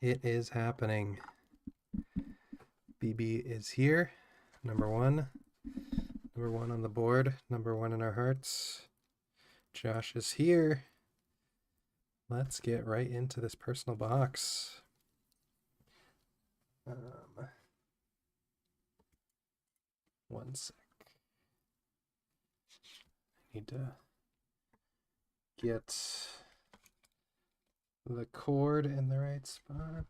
It is happening. BB is here. Number one. Number one on the board. Number one in our hearts. Josh is here. Let's get right into this personal box. One sec. I need to get the cord in the right spot.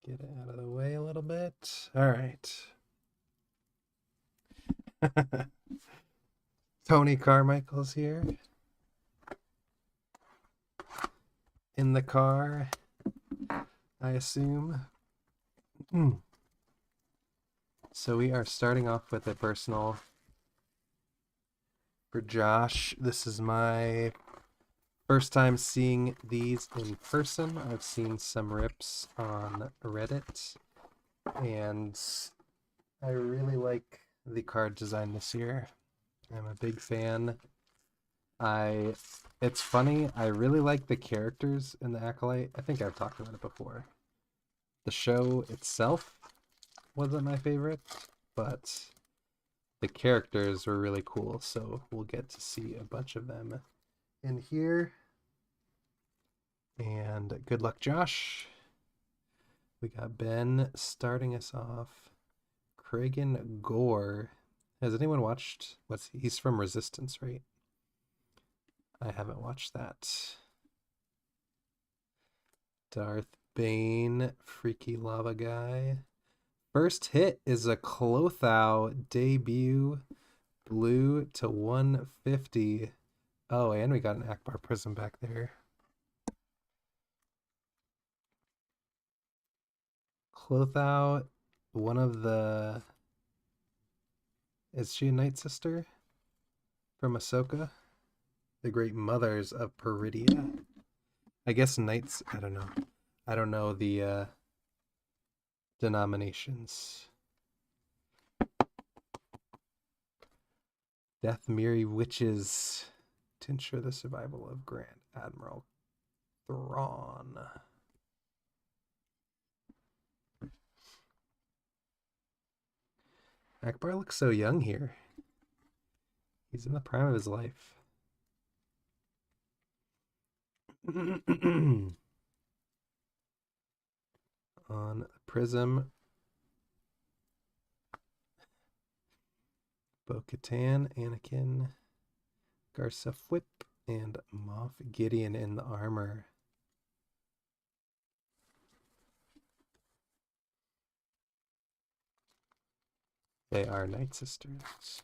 Get it out of the way a little bit. All right. Tony Carmichael's here. In the car, I assume. So we are starting off with a personal for Josh. This is my first time seeing these in person. I've seen some rips on Reddit, and I really like the card design this year. I'm a big fan. It's funny, I really like the characters in the Acolyte. I think I've talked about it before. The show itself wasn't my favorite, but the characters were really cool, so we'll get to see a bunch of them in here. And good luck, Josh. We got Ben starting us off. Kragan Gore. Has anyone watched he's from Resistance, right? I haven't watched that. Darth Bane, Freaky Lava Guy. First hit is a Clothau debut, blue to 150. Oh, and we got an Akbar Prism back there. Clothau, one of the... Is she a Night Sister? From Ahsoka? The Great Mothers of Peridia. I guess Knights, I don't know. I don't know the denominations. Death Miri Witches to ensure the survival of Grand Admiral Thrawn. Akbar looks so young here. He's in the prime of his life. On Prism, Bo-Katan, Anakin, Garsa Whip, and Moff Gideon in the armor. They are Night Sisters.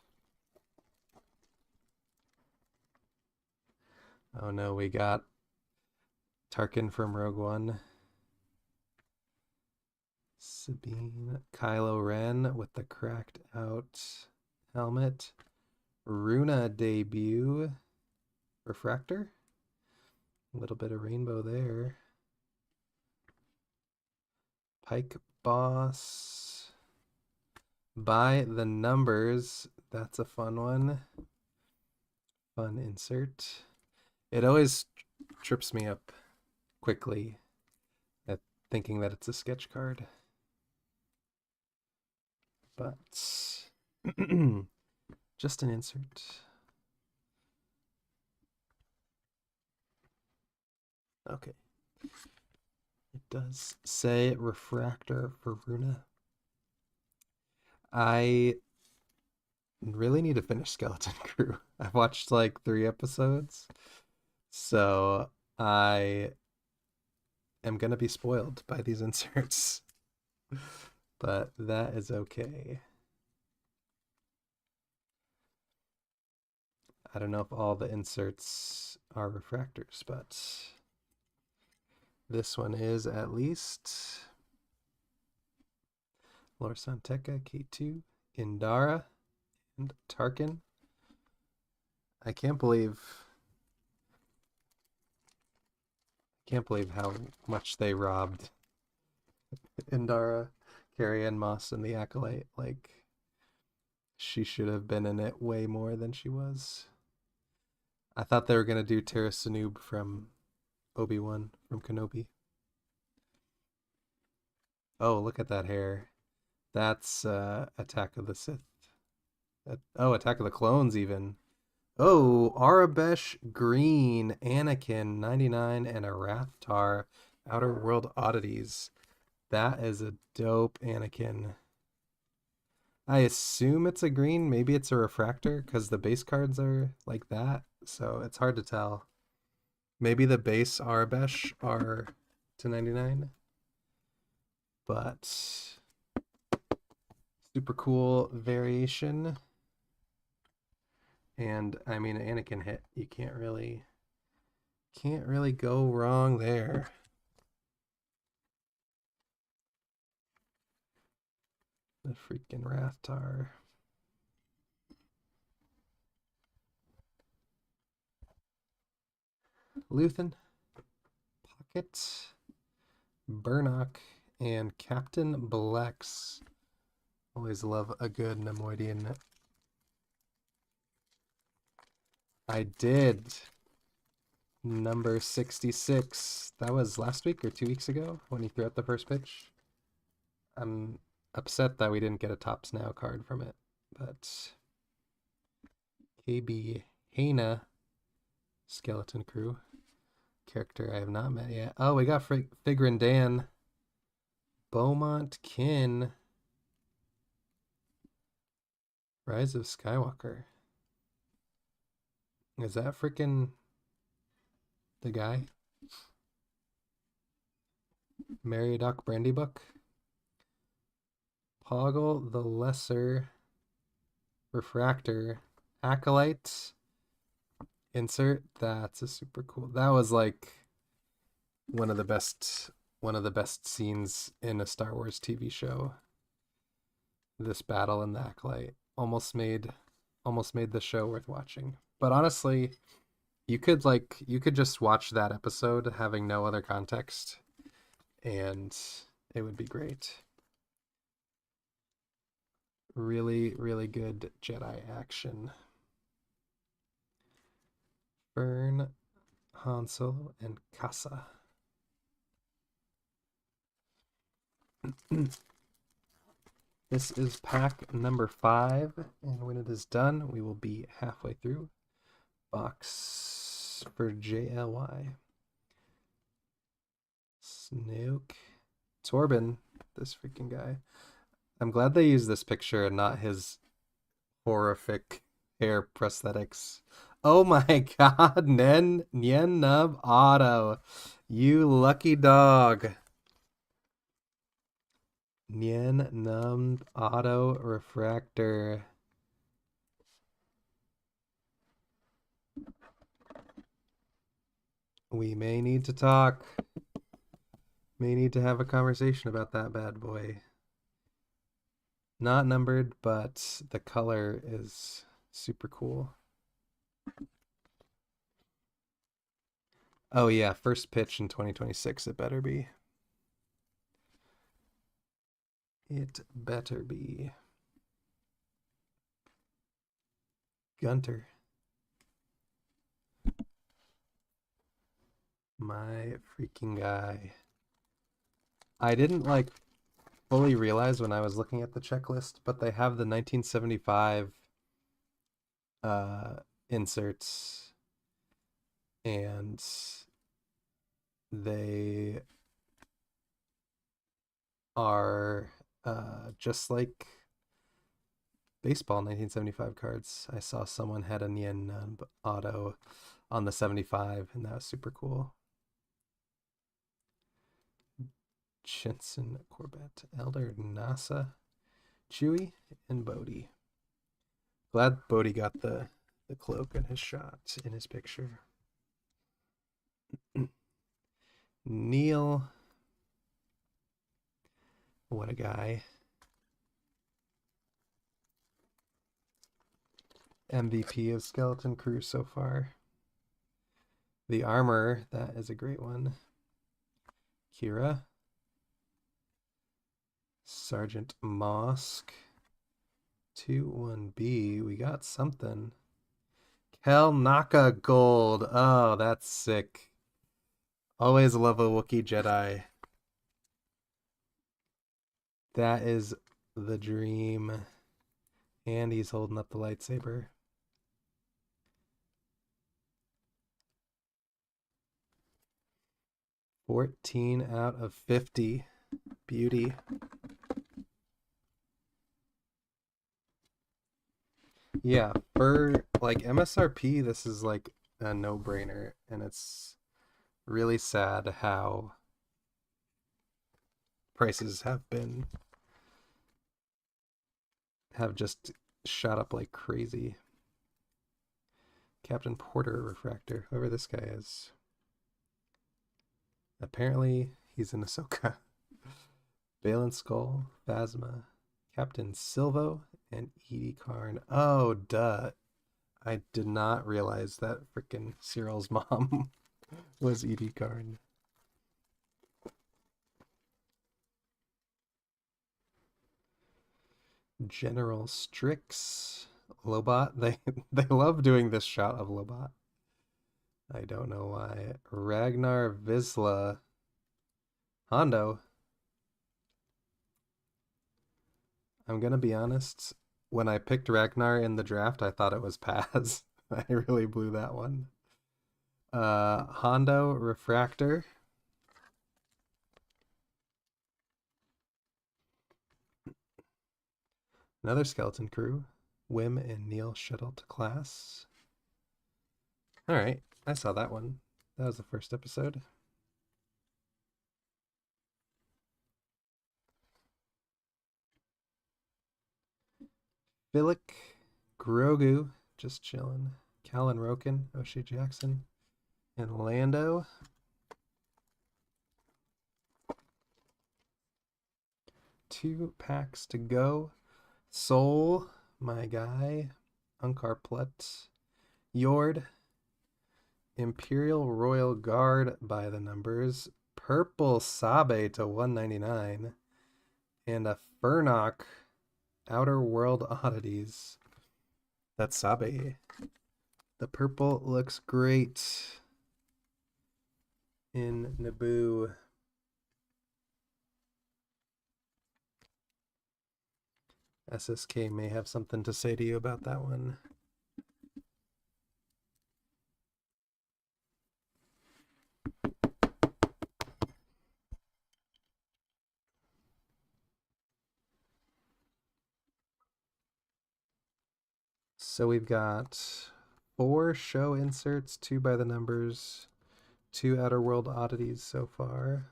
Oh no, we got Tarkin from Rogue One. Sabine, Kylo Ren with the cracked out helmet. Runa debut. Refractor. A little bit of rainbow there. Pike Boss. By the numbers. That's a fun one. Fun insert. It always trips me up quickly at thinking that it's a sketch card. But just an insert. Okay. It does say refractor for Runa. I really need to finish Skeleton Crew. I've watched like 3 episodes. So I am going to be spoiled by these inserts. But that is okay. I don't know if all the inserts are refractors, but this one is at least. Lor Santeca, K2, Indara, and Tarkin. I can't believe how much they robbed Indara, Carrie-Anne Moss, and the Acolyte. Like, she should have been in it way more than she was. I thought they were going to do Tara Sanoob from Obi-Wan from Kenobi. Oh, look at that hair. That's Attack of the Sith. Oh, Attack of the Clones even. Oh, Arabesh Green, Anakin 99, and a Rathtar Outer World Oddities. That is a dope Anakin. I assume it's a green. Maybe it's a refractor because the base cards are like that. So it's hard to tell. Maybe the base Arabesh are to 99. But super cool variation. And I mean, Anakin hit. You can't really go wrong there. The freaking Rathtar. Luthen, Pocket, Burnock, and Captain Blex. Always love a good Nemoidian. I did. Number 66. That was last week or 2 weeks ago when he threw out the first pitch. I'm upset that we didn't get a Tops Now card from it, but KB Hana, Skeleton Crew. Character I have not met yet. Oh, we got Figrin Dan. Beaumont Kin. Rise of Skywalker. Is that freaking the guy? Meriadoc Brandy Book. Poggle the Lesser. Refractor. Acolyte. Insert. That's a super cool. That was like one of the best scenes in a Star Wars TV show. This battle in the Acolyte almost made the show worth watching. But honestly, you could just watch that episode having no other context and it would be great. Really, really good Jedi action. Fern, Hansel, and Casa. This is pack number 5, and when it is done, we will be halfway through. Box for JLY. Snoke. Torben, this freaking guy. I'm glad they used this picture and not his horrific hair prosthetics. Oh my god, Nien Nub Auto. You lucky dog. Nien Nub Auto Refractor. We may need to talk. May need to have a conversation about that bad boy. Not numbered, but the color is super cool. Oh yeah, first pitch in 2026, it better be. It better be. Gunter. My freaking guy. I didn't fully realize when I was looking at the checklist, but they have the 1975 inserts and they are just like baseball 1975 cards. I saw someone had a Nien auto on the 75 and that was super cool. Jensen Corbett, Elder Nasa, Chewie, and Bodhi. Glad Bodhi got the cloak in his shot in his picture. Neil. What a guy. MVP of Skeleton Crew so far. The armor, that is a great one. Kira. Sergeant Mosk. 2-1B. We got something. Kel Naka Gold. Oh, that's sick. Always love a Wookiee Jedi. That is the dream. And he's holding up the lightsaber. $14 out of $50. Beauty. Yeah, for like MSRP, this is like a no-brainer, and it's really sad how prices have just shot up like crazy. Captain Porter refractor, whoever this guy is. Apparently, he's in Ahsoka. Balin Skull, Phasma, Captain Silvo, and Edie Karn. Oh, duh. I did not realize that freaking Cyril's mom was Edie Karn. General Strix, Lobot. They love doing this shot of Lobot. I don't know why. Ragnar Vizsla, Hondo. I'm gonna be honest. When I picked Ragnar in the draft, I thought it was Paz. I really blew that one. Hondo Refractor. Another Skeleton Crew. Wim and Neil Shuttle to class. Alright, I saw that one. That was the first episode. Philic, Grogu, just chilling. Callan Roken, O'Shea Jackson, and Lando. Two packs to go. Soul, my guy. Unkar Plut. Yord. Imperial Royal Guard by the numbers. Purple Sabe to 199. And a Furnock Outer World Oddities. That's Sabe. The purple looks great in Naboo. SSK may have something to say to you about that one. So we've got 4 show inserts, 2 by the numbers, 2 Outer World Oddities so far.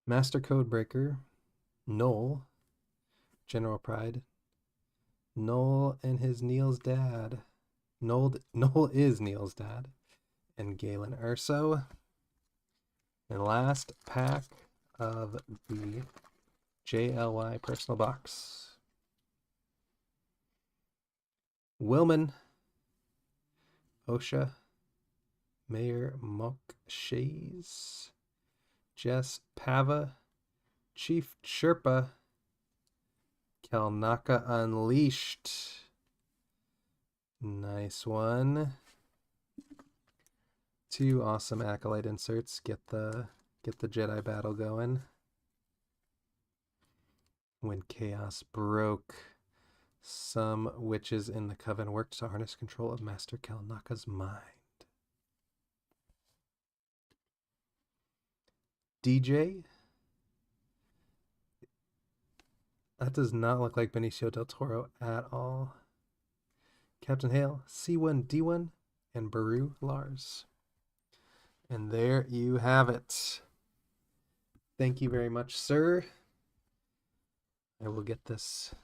Master Codebreaker, Noel, General Pride, Noel and his Neil's dad. Noel is Neil's dad, and Galen Urso. And last pack of the JLY personal box. Wilman, Osha, Mayor Mokshays, Jess Pava, Chief Sherpa, Kalnaka Unleashed. Nice one. 2 awesome Acolyte inserts. Get the Jedi battle going. When chaos broke, some witches in the coven worked to harness control of Master Kalnaka's mind. DJ. That does not look like Benicio del Toro at all. Captain Hale, C1D1, and Baru Lars. And there you have it. Thank you very much, sir. I will get this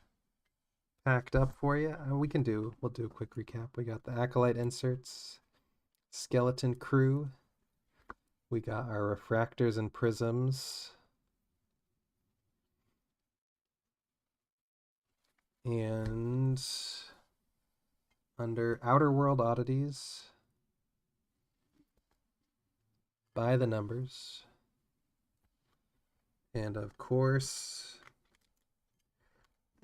packed up for you. We'll do a quick recap. We got the Acolyte inserts, Skeleton Crew. We got our refractors and prisms. And under Outer World Oddities, by the numbers. And of course,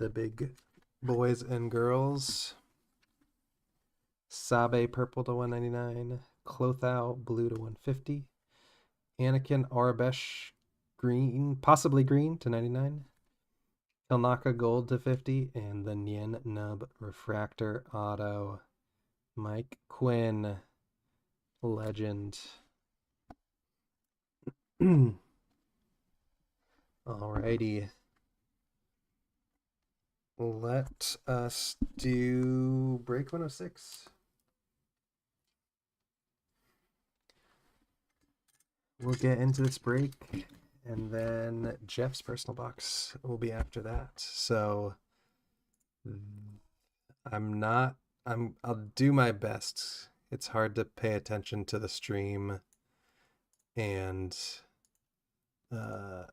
the big boys and girls. Sabe purple to 199, Clothau blue to 150, Anakin Arabesh green, possibly green to 99, Kilnaka gold to 50, and the Nien Nub refractor auto. Mike Quinn, legend. Alrighty. Let us do break 106. We'll get into this break, and then Jeff's personal box will be after that. So I'll do my best. It's hard to pay attention to the stream and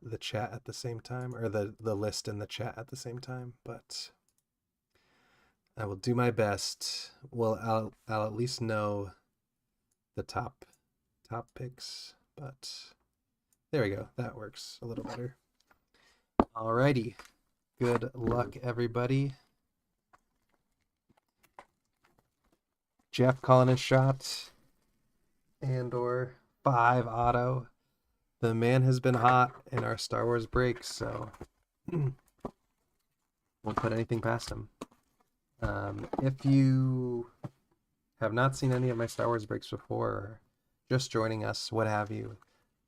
the chat at the same time, or the list and the chat at the same time, but I will do my best. Well, I'll at least know the top picks, but there we go. That works a little better. Alrighty. Good luck, everybody. Jeff calling his shot. And/or 5 auto. The man has been hot in our Star Wars breaks, so won't put anything past him. If you have not seen any of my Star Wars breaks before, or just joining us, what have you,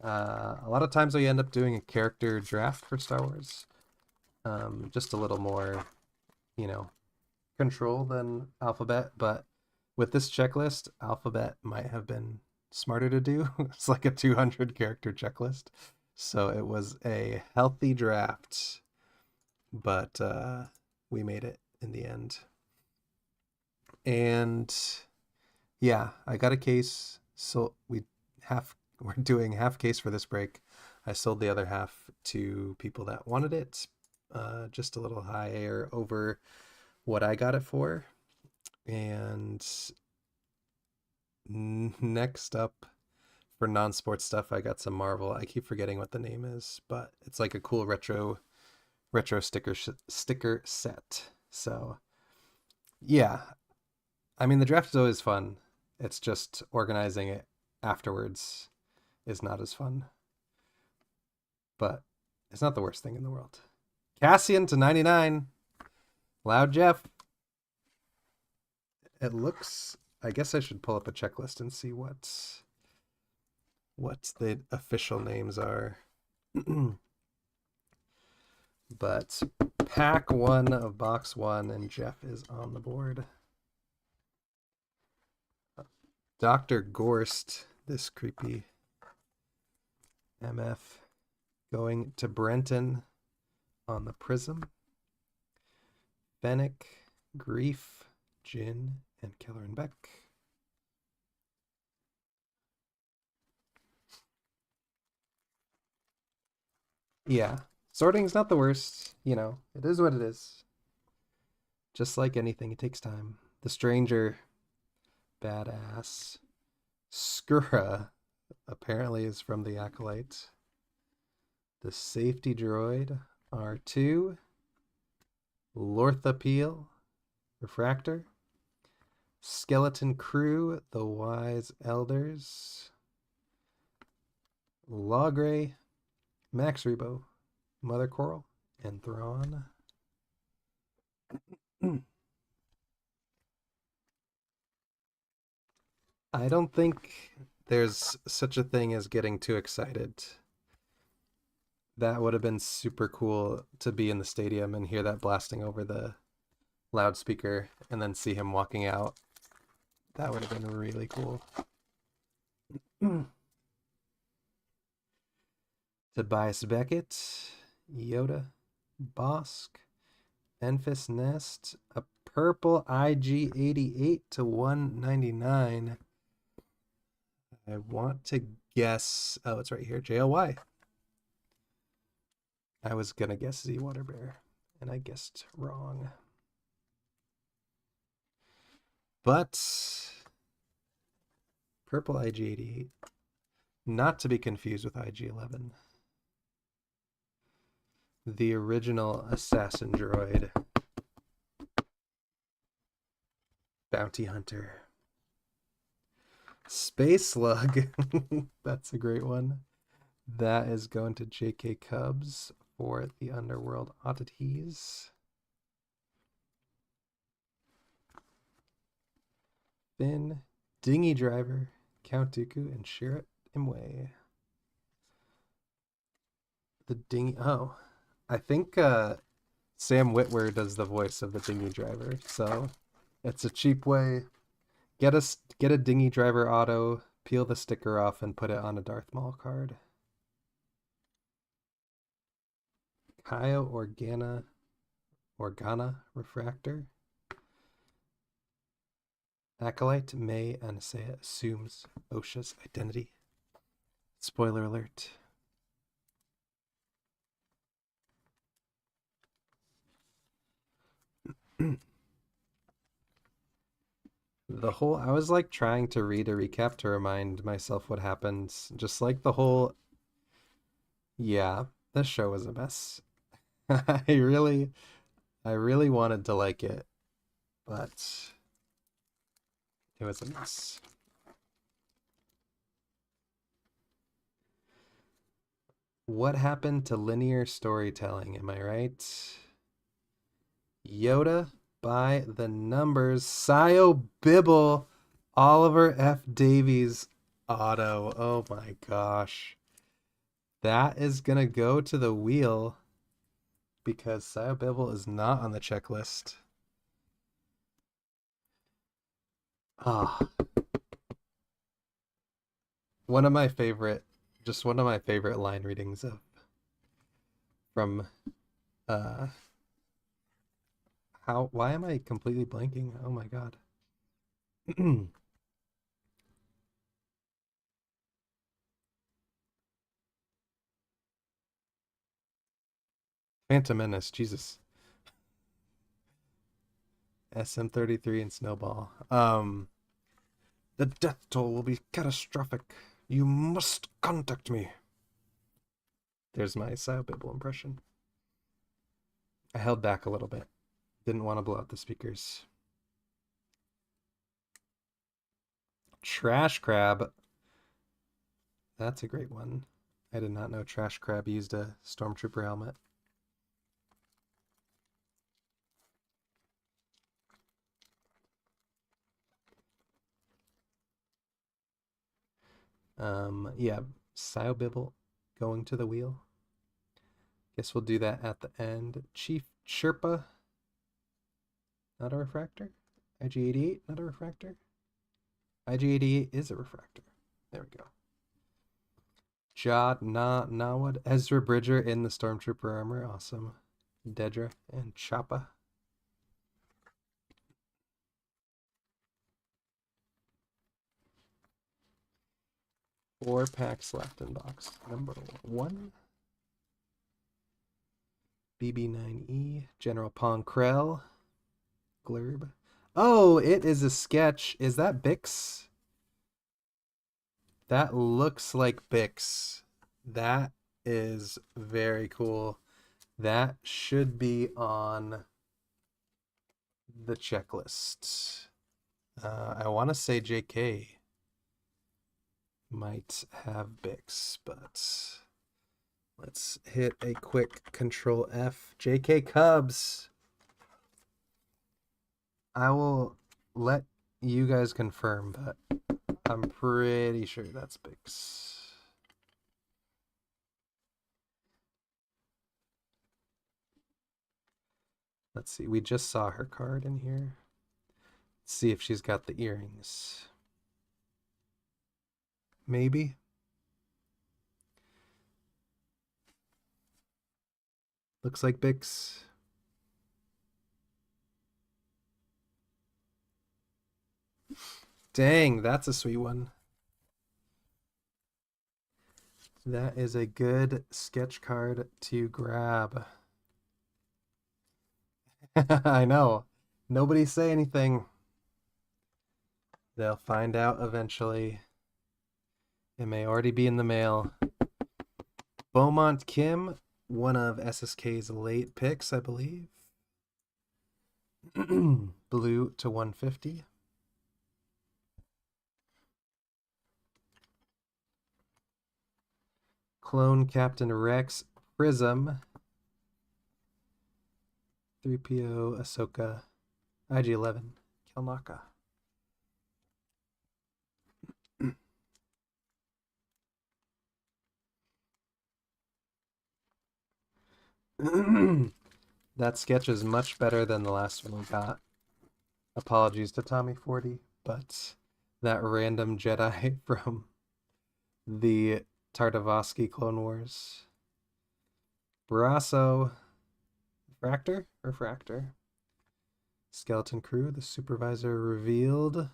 a lot of times we end up doing a character draft for Star Wars. Just a little more, control than Alphabet, but with this checklist, Alphabet might have been smarter to do. It's like a 200 character checklist, so it was a healthy draft, but we made it in the end. And yeah, I got a case, so we're doing half case for this break. I sold the other half to people that wanted it, just a little higher over what I got it for. And next up, for non-sports stuff, I got some Marvel. I keep forgetting what the name is, but it's like a cool retro sticker set. So yeah, I mean, the draft is always fun. It's just organizing it afterwards is not as fun, but it's not the worst thing in the world. Cassian to 99. Loud Jeff. It looks, I guess I should pull up a checklist and see what the official names are. But pack 1 of box 1, and Jeff is on the board. Dr. Gorst, this creepy MF, going to Brenton on the Prism. Fennec, Grief, Jin, and Keller and Beck. Yeah, sorting's not the worst, it is what it is. Just like anything, it takes time. The Stranger, badass. Skura apparently is from the Acolyte. The Safety Droid, R2. Lorthapeel, Refractor. Skeleton Crew, the Wise Elders. Lawgray, Max Rebo, Mother Coral, and Thrawn. I don't think there's such a thing as getting too excited. That would have been super cool to be in the stadium and hear that blasting over the loudspeaker and then see him walking out. That would have been really cool. Tobias Beckett, Yoda, Bosk, Enfys Nest, a purple IG-88 to 199. I want to guess, oh, it's right here, JLY. I was gonna guess Z Water Bear, and I guessed wrong. But purple IG-88, not to be confused with IG-11. The original assassin droid. Bounty Hunter. Space Slug. That's a great one. That is going to JK Cubs for the Underworld Oddities. Finn, Dinghy Driver, Count Dooku, and Sherrit Imwe. The Dinghy. Oh, I think Sam Witwer does the voice of the Dinghy Driver, so it's a cheap way. Get a Dinghy Driver auto, peel the sticker off, and put it on a Darth Maul card. Kyle Organa Refractor. Acolyte May Anasea assumes Osha's identity. Spoiler alert. I was like trying to read a recap to remind myself what happened. Just like the whole, yeah, this show was a mess. I really wanted to like it, but it was a mess. What happened to linear storytelling? Am I right? Yoda by the numbers. Sio Bibble. Oliver F. Davies auto. Oh my gosh. That is going to go to the wheel because Sio Bibble is not on the checklist. Ah. One of my favorite line readings from why am I completely blanking? Oh my god. Phantom Menace, Jesus. SM-33 and Snowball. The death toll will be catastrophic. You must contact me. There's my Sio Bibble impression. I held back a little bit. Didn't want to blow out the speakers. Trash Crab. That's a great one. I did not know Trash Crab used a Stormtrooper helmet. Yeah, Sio Bibble going to the wheel. Guess we'll do that at the end. Chief Sherpa. Not a refractor. IG-88, not a refractor. IG-88 is a refractor. There we go. Jod Nawad. Ezra Bridger in the Stormtrooper armor. Awesome. Dedra and Choppa. Four packs left in box number 1. BB9E, General Ponkrell, Glurb. Oh, it is a sketch. Is that Bix? That looks like Bix. That is very cool. That should be on the checklist. I want to say JK might have Bix, but let's hit a quick Control F. JK Cubs. I will let you guys confirm, but I'm pretty sure that's Bix. Let's see. We just saw her card in here. Let's see if she's got the earrings. Maybe. Looks like Bix. Dang, that's a sweet one. That is a good sketch card to grab. I know. Nobody say anything. They'll find out eventually. It may already be in the mail. Beaumont Kim, one of SSK's late picks, I believe. Blue to 150. Clone Captain Rex, Prism, 3PO, Ahsoka, IG-11, Kelnaka. That sketch is much better than the last one we got. Apologies to Tommy 40, but that random Jedi from the Tartakovsky Clone Wars. Brasso, Refractor. Skeleton Crew, the supervisor revealed.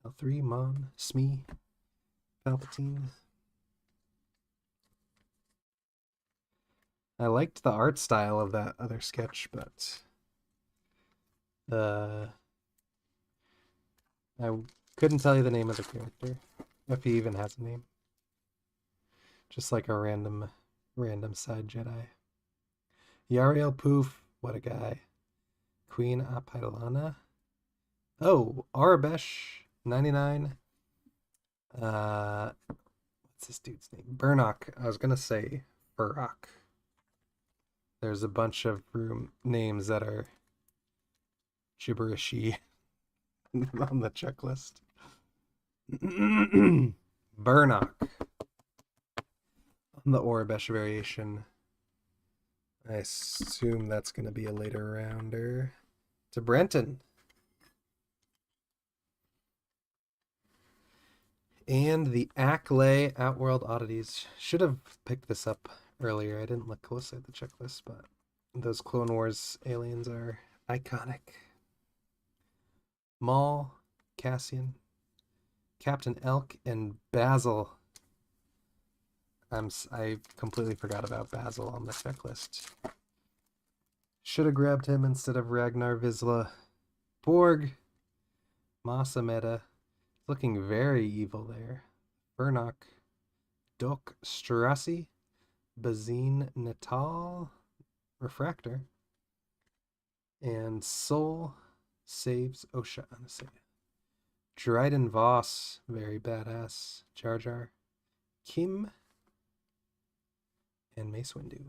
L3, Mon, Smee, Palpatine. I liked the art style of that other sketch, but I couldn't tell you the name of the character, if he even has a name. Just like a random side Jedi. Yariel Poof, what a guy. Queen Apilana. Oh, Arabesh, 99. What's this dude's name? Burnock. I was gonna say Burrock. There's a bunch of names that are gibberishy on the checklist. Burnock. On the Orabesh variation. I assume that's going to be a later rounder. To Brenton. And the Acklay Outworld Oddities. Should have picked this up earlier. I didn't look closely at the checklist, but those Clone Wars aliens are iconic. Maul, Cassian, Captain Elk, and Basil. I completely forgot about Basil on the checklist. Should have grabbed him instead of Ragnar Vizsla. Borg, Masameda, looking very evil there. Burnock, Dok Strassi, Bazine Natal, Refractor, and Soul saves Osha Anasea. Dryden Voss, very badass. Jar Jar, Kim, and Mace Windu.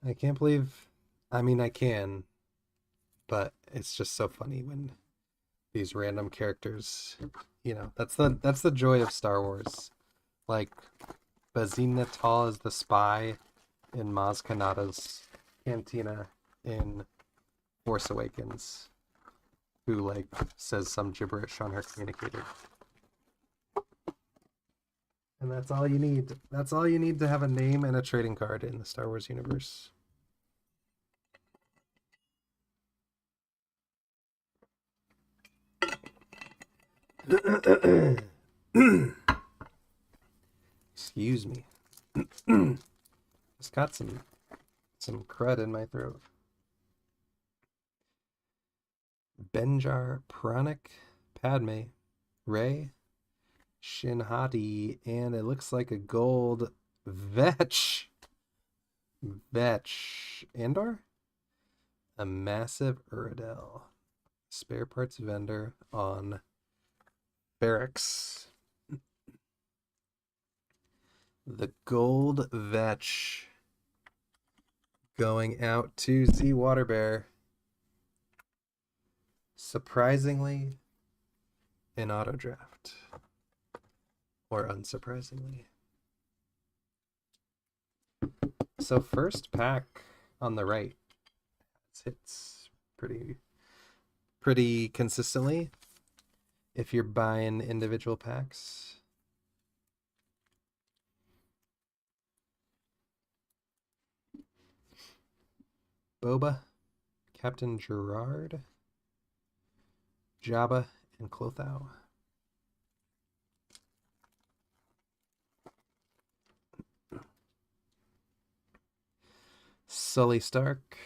I can't believe. I mean, I can, but it's just so funny when these random characters, that's the joy of Star Wars. Like, Bazine Natal is the spy in Maz Kanata's cantina in Force Awakens, who says some gibberish on her communicator. And that's all you need. That's all you need to have a name and a trading card in the Star Wars universe. Excuse me. Just got some crud in my throat. Benjar, Pranik, Padme, Rey, Shinhati, and it looks like a gold Vetch. Andor? A massive Uradel. Spare parts vendor on Barracks. The gold Vetch going out to Z Waterbear. Surprisingly, an auto draft. Or unsurprisingly. So first pack on the right hits pretty consistently if you're buying individual packs. Boba, Captain Gerard, Jabba, and Clothau. Sully Stark,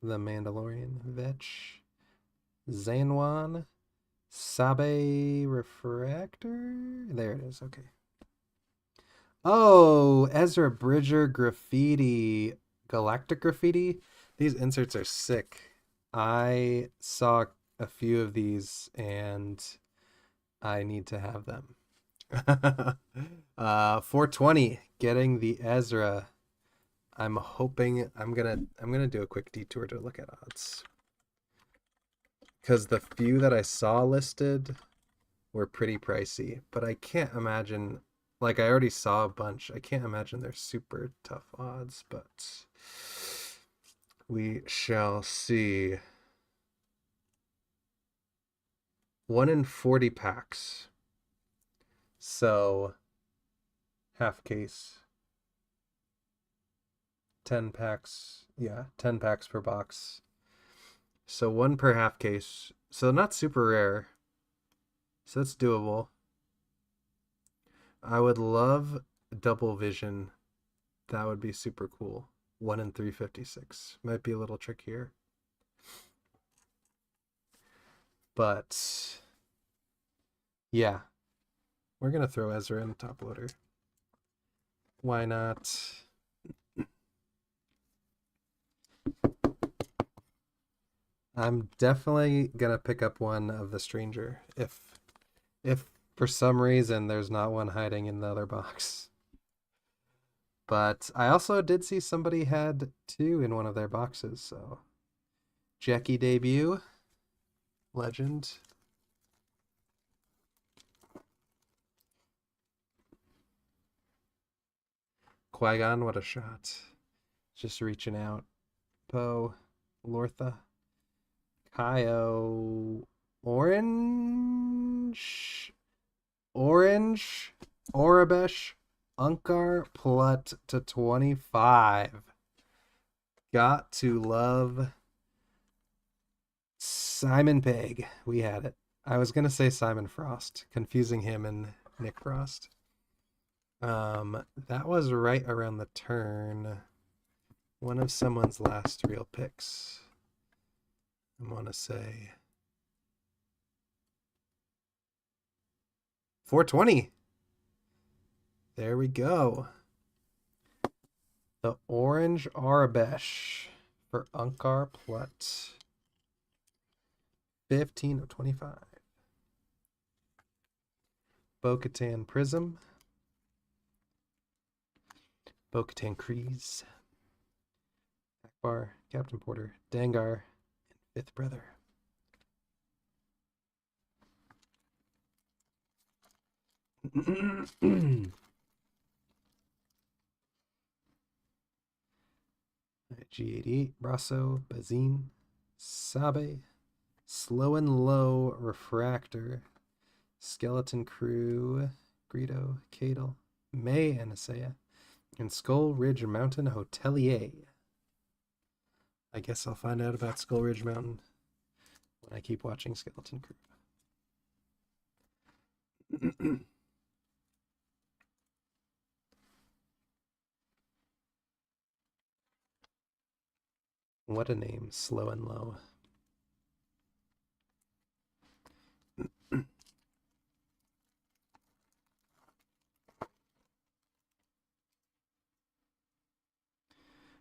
the Mandalorian, Vetch, Zanwan, Sabe Refractor. There it is. Okay. Oh, Ezra Bridger graffiti, Galactic graffiti. These inserts are sick. I saw a few of these and I need to have them. 420, getting the Ezra. I'm hoping I'm gonna do a quick detour to look at odds. Because the few that I saw listed were pretty pricey, but I can't imagine, like I already saw a bunch. I can't imagine they're super tough odds, but we shall see. 1 in 40 packs. So half case. 10 packs. Yeah, 10 packs per box. So one per half case. So not super rare. So that's doable. I would love double vision. That would be super cool. 1 in 356. Might be a little trickier. But yeah, we're going to throw Ezra in the top loader. Why not? I'm definitely going to pick up one of the stranger if for some reason there's not one hiding in the other box. But I also did see somebody had two in one of their boxes, so Jackie debut, legend. Qui-Gon, what a shot. Just reaching out. Poe, Lortha, Kaio, Orange, Orabesh, Unkar, Plut to 25. Got to love Simon Pegg. We had it. I was going to say Simon Frost, confusing him and Nick Frost. That was right around the turn. One of someone's last real picks. I want to say 420. There we go. The orange Arabesh for Unkar Plut. 15 of 25. Bo-Katan Prism. Bo-Katan Kryze. Akbar, Captain Porter, Dangar, and Fifth Brother. G88, Brasso, Bazine, Sabe, Slow and Low, Refractor, Skeleton Crew, Greedo, Cadle, May and Asaya, and Skull Ridge Mountain Hotelier. I guess I'll find out about Skull Ridge Mountain when I keep watching Skeleton Crew. What a name, Slow and Low.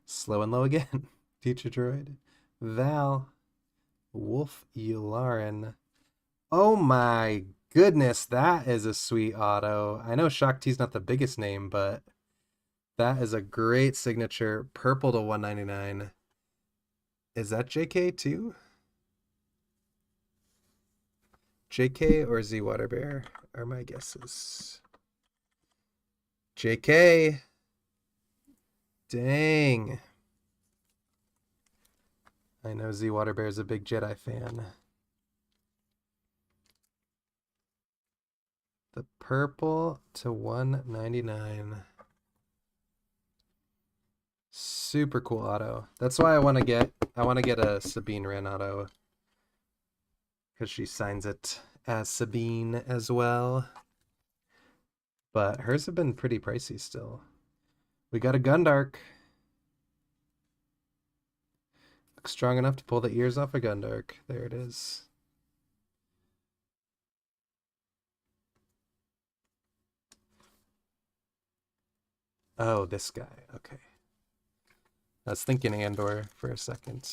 Slow and Low again. Teacher Droid. Val. Wolf Yularen. Oh my goodness, that is a sweet auto. I know Shakti's not the biggest name, but that is a great signature. Purple to 199. Is that JK too? JK or Z Waterbear are my guesses. JK. Dang. I know Z Waterbear is a big Jedi fan. The purple to 199. Super cool auto. That's why I want to get a Sabine Wren auto, because she signs it as Sabine as well. But hers have been pretty pricey still. We got a Gundark. Looks strong enough to pull the ears off a Gundark. There it is. Oh, this guy. Okay. I was thinking Andor for a second.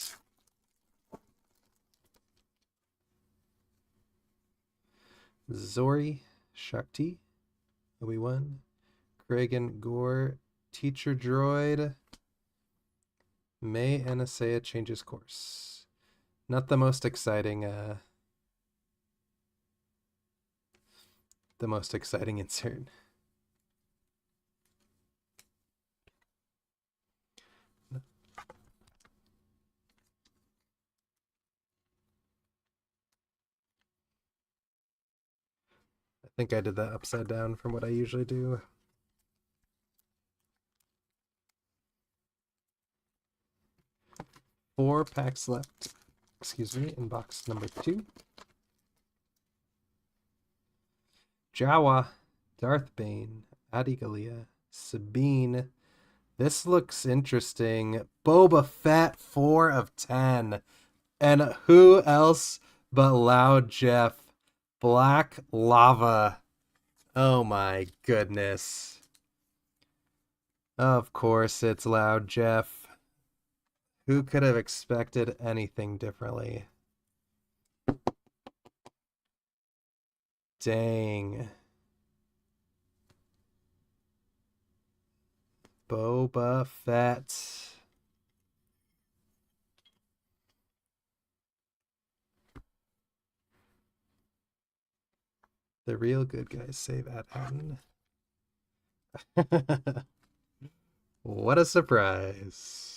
Zori, Shakti, Obi-Wan, Kragan, Gore, Teacher Droid, May Anasea changes course. Not the most exciting insert. I think I did that upside down from what I usually do. Four packs left. Excuse me, in box number 2. Jawa, Darth Bane, Adigalia, Sabine. This looks interesting. Boba Fett, 4 of 10. And who else but Loud Jeff? Black Lava. Oh my goodness. Of course it's Loud Jeff. Who could have expected anything differently? Dang. Boba Fett. The real good guys save at Aden. What a surprise.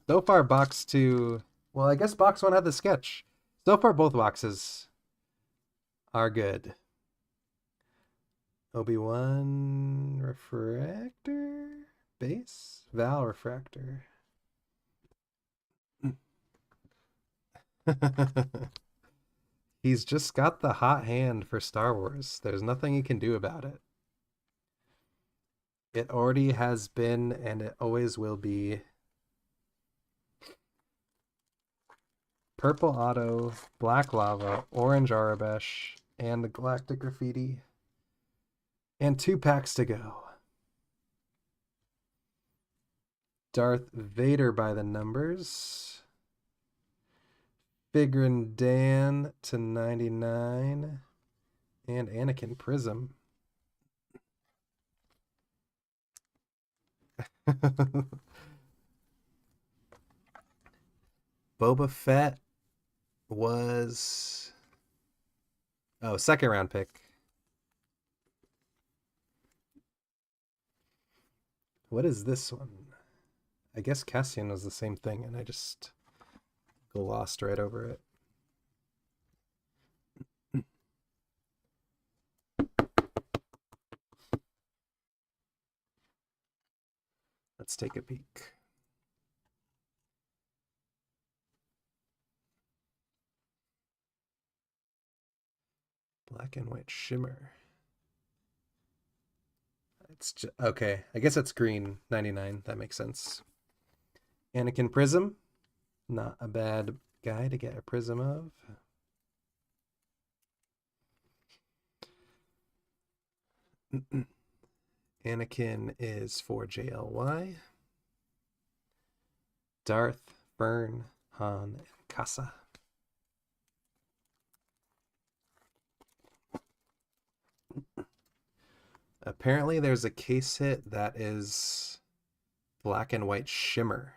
So far, box 2. Well, I guess box 1 had the sketch. So far, both boxes are good. Obi-Wan Refractor? Base? Val Refractor. He's just got the hot hand for Star Wars. There's nothing he can do about it. It already has been, and it always will be. Purple Auto, Black Lava, Orange Arabesh, and the Galactic Graffiti. And 2 packs to go. Darth Vader by the numbers. Figrin Dan to 99. And Anakin Prism. Boba Fett was... Oh, second round pick. What is this one? I guess Cassian was the same thing, and I just glossed right over it. Let's take a peek. Black and white shimmer. It's just, okay. I guess it's green 99. That makes sense. Anakin Prism. Not a bad guy to get a prism of. Anakin is for JLY. Darth, Fern, Han, and Casa. Apparently there's a case hit that is black and white shimmer.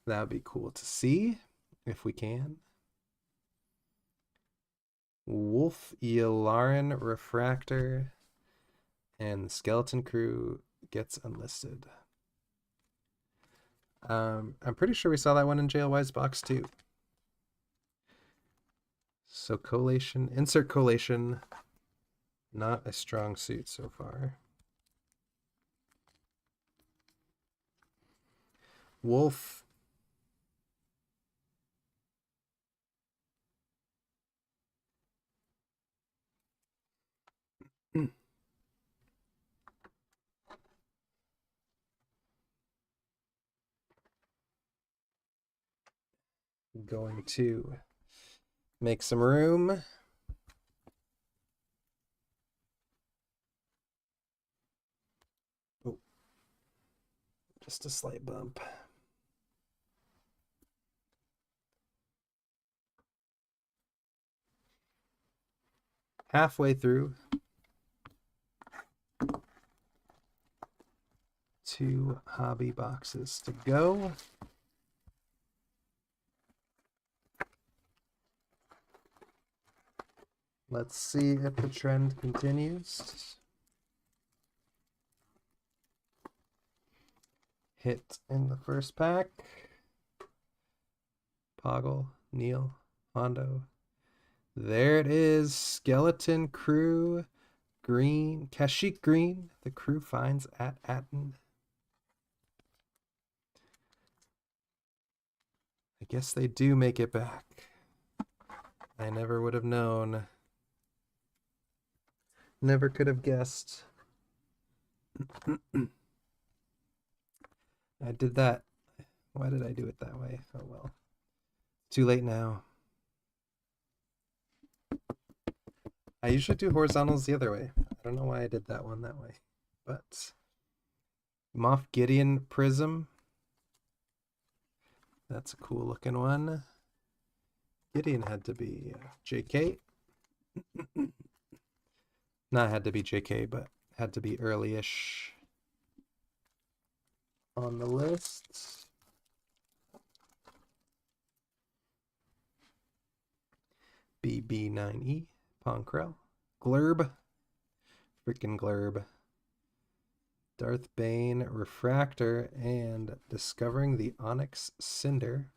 That would be cool to see if we can. Wolf Yularin Refractor, and the Skeleton Crew gets unlisted. I'm pretty sure we saw that one in JLY's box too. So collation, insert collation, not a strong suit so far. Wolf. Going to Make some room. Oh, just a slight bump. Halfway through. 2 hobby boxes to go. Let's see if the trend continues. Hit in the first pack. Poggle, Neil, Hondo. There it is. Skeleton Crew Green, Kashyyyk Green. The crew finds at Atten. I guess they do make it back. I never would have known. Never could have guessed. I did that. Why did I do it that way? Oh well. Too late now. I usually do horizontals the other way. I don't know why I did that one that way. But Moff Gideon Prism. That's a cool looking one. Gideon had to be JK. Not had to be JK, but had to be early-ish on the list. BB9E, Ponkrell, Glurb, freaking Glurb, Darth Bane, Refractor, and Discovering the Onyx Cinder.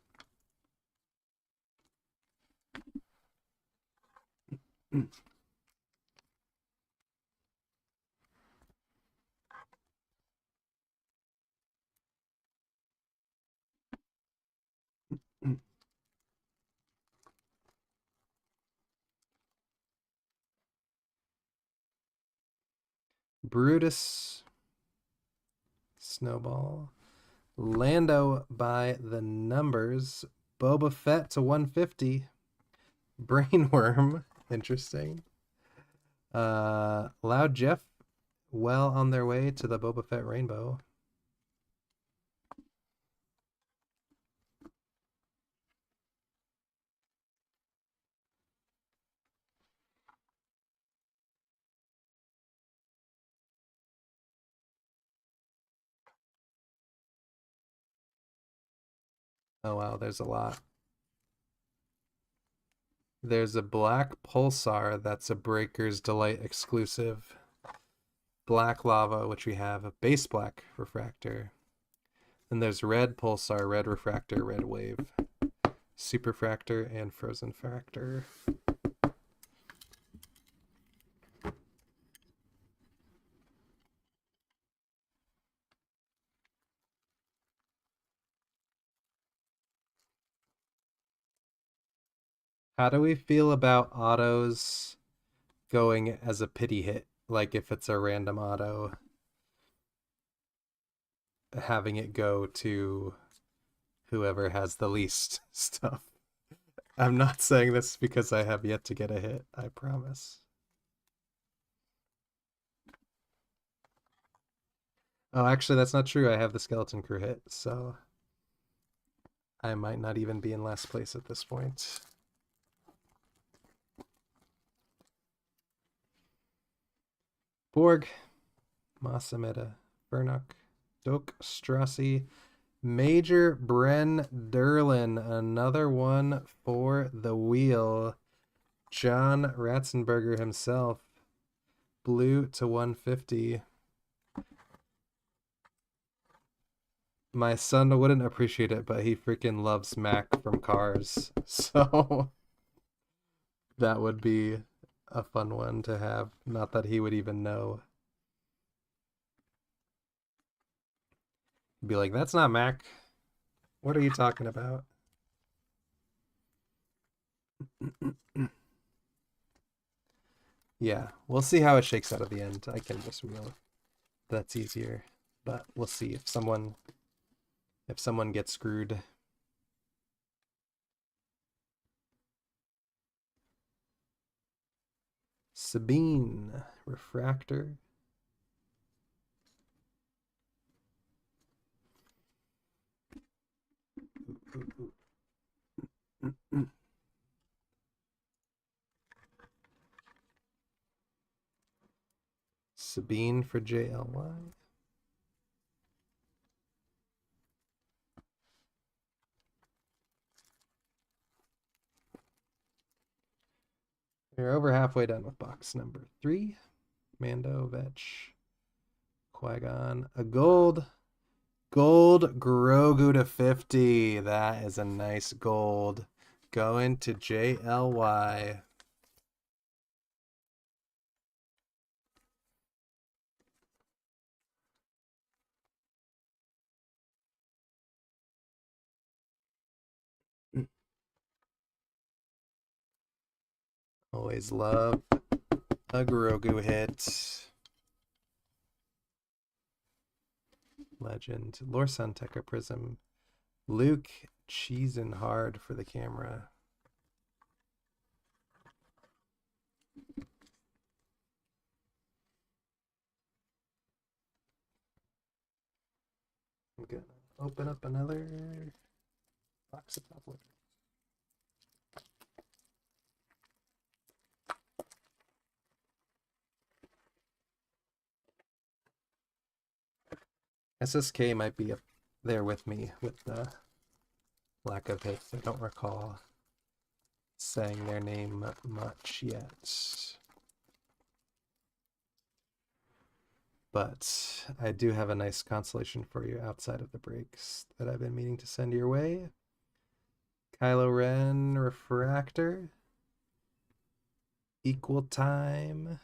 Brutus, Snowball, Lando by the numbers, Boba Fett to 150, Brainworm, interesting. Loud Jeff, well on their way to the Boba Fett Rainbow. Oh wow, there's a lot. There's a black pulsar that's a Breaker's Delight exclusive. Black lava, which we have a base black refractor. Then there's red pulsar, red refractor, red wave, superfractor, and frozen fractor. How do we feel about autos going as a pity hit? Like if it's a random auto, having it go to whoever has the least stuff. I'm not saying this because I have yet to get a hit, I promise. Oh, actually, that's not true. I have the Skeleton Crew hit, so I might not even be in last place at this point. Borg, Masameda, Vernock, Doak, Strassi, Major Bren Derlin, another one for the wheel. John Ratzenberger himself, blue to 150. My son wouldn't appreciate it, but he freaking loves Mac from Cars, so that would be a fun one to have. Not that he would even know. He'd be like, that's not Mac. What are you talking about? Yeah, we'll see how it shakes out at the end. I can just wheel. That's easier. But we'll see if someone gets screwed. Sabine, Refractor. Sabine for JLY. We're over halfway done with box number 3. Mando, Vetch, Qui-Gon. A gold Grogu to 50. That is a nice gold. Going to JLY. Always love a Grogu hit. Legend. Lorsan Tekka Prism. Luke cheesing hard for the camera. I'm gonna open up another box of poplar. SSK might be up there with me with the lack of hits. I don't recall saying their name much yet. But I do have a nice consolation for you outside of the breaks that I've been meaning to send your way. Kylo Ren, Refractor. Equal time.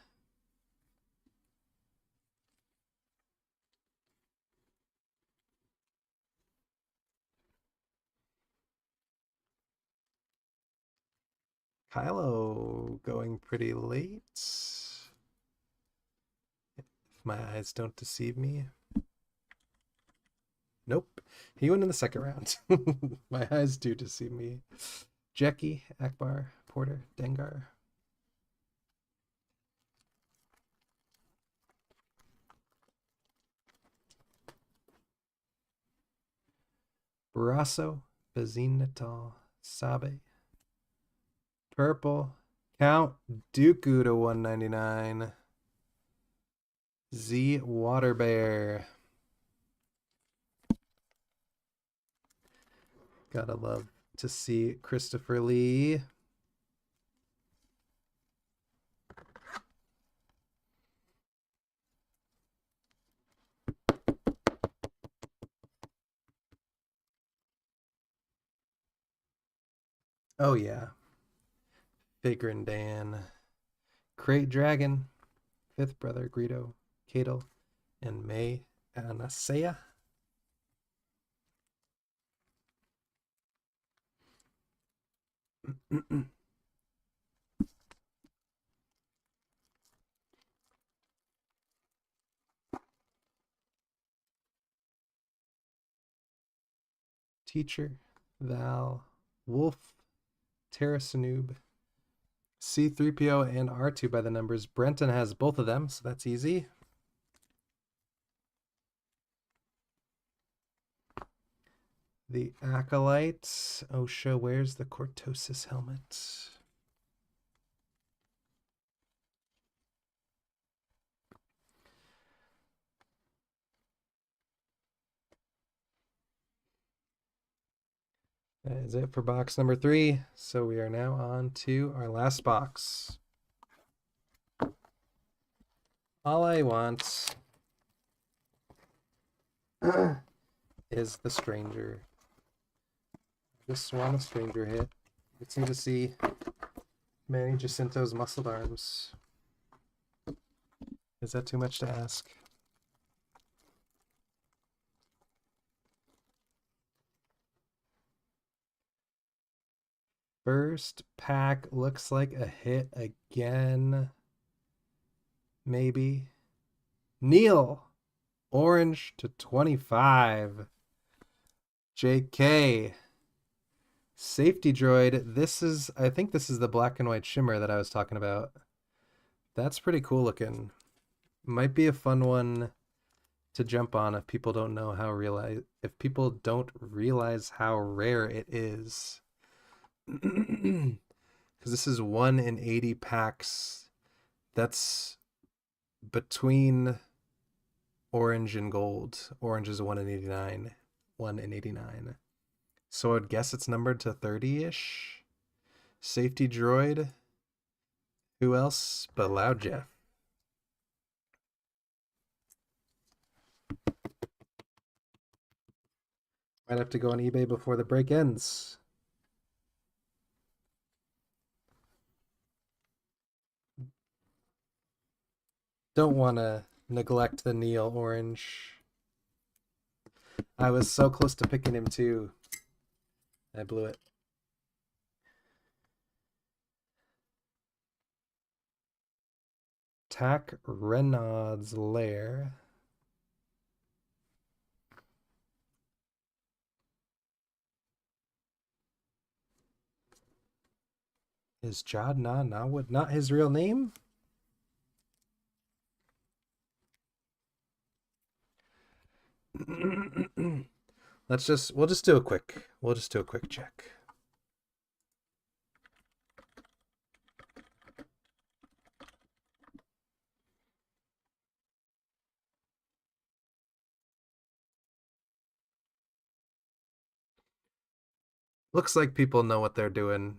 Kylo going pretty late. If my eyes don't deceive me. Nope. He went in the second round. My eyes do deceive me. Jackie, Akbar, Porter, Dengar. Barrasso, Bazine Natal, Sabe. Purple, Count Dooku to 199. Z Water Bear. Gotta love to see Christopher Lee. Oh yeah. Figrin Dan. Crate Dragon. Fifth Brother Greedo, Cadel, and May Anasea. Teacher, Val, Wolf, Terrasanoob, C3PO, and R2 by the numbers. Brenton has both of them, so that's easy. The Acolyte. Osha wears the Cortosis helmet. That is it for box number 3. So we are now on to our last box. All I want is the Stranger. Just want a Stranger hit. It's need to see Manny Jacinto's muscled arms. Is that too much to ask? First pack looks like a hit again. Maybe. Neil, orange to 25. JK. Safety droid. I think this is the black and white shimmer that I was talking about. That's pretty cool looking. Might be a fun one to jump on if people don't realize how rare it is. Because this is 1 in 80 packs. That's between orange and gold. Orange is 1 in 89. 1 in 89. So I'd guess it's numbered to 30-ish. Safety droid. Who else but Loud Jeff? Might have to go on eBay before the break ends. Don't want to neglect the Neil Orange. I was so close to picking him too. I blew it. Tack Renaud's Lair. Is Jad not his real name? We'll just do a quick check. Looks like people know what they're doing.